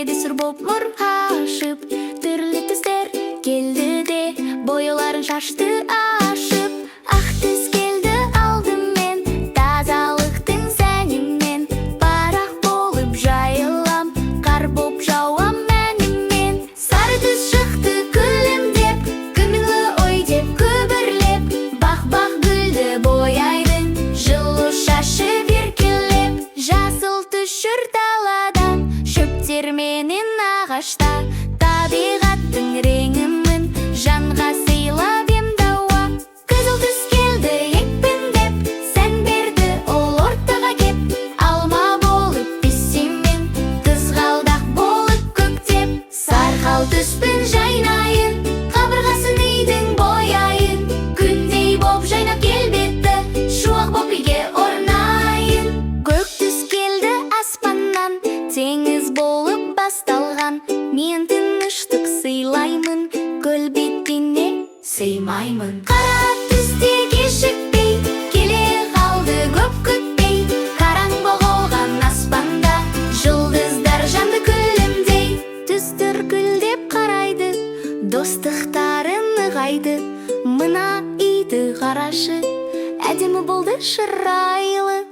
келбеди сұр боп нұр ашып, түрлі түстер келді де бояуларын шашты ашып. Ақ түс келді алдымен тазалықтың сәнімен, парақ болып жайылам, қар боп жауам мәнімен. Сары түс шықты күлімдеп, күмілі ой деп күбірлеп, бақ-бақ гүлді бояйдың жылы шашы беркелеп. Жасыл түшір даладан, шөптер менен ағашта, табиғаттың реңімін жанға сыйлап ем дауа. Қызыл түс келді екпіндеп, сән берді ол ортаға кеп, алма болып піссемен, қызғалдақ болып көктеп. Сарқал түспен жайнайын, қабырғасын үйдің бояйын, күндей боп жайнап келбетті, шуақ боп үйге орнайын. Көк түс келді аспаннан, теңіз болып басталған, мен тыныштық сыйлаймын, көл бетіне сыймаймын. Қара түсте кешікпей келе қалды көп күтпей, қараң боғылған аспанда жұлдыздар жанды күлімдей. Түстер гүлдеп қарайды, достықтарын нығайды, мына үйді қарашы, әдемі болды шырайлы.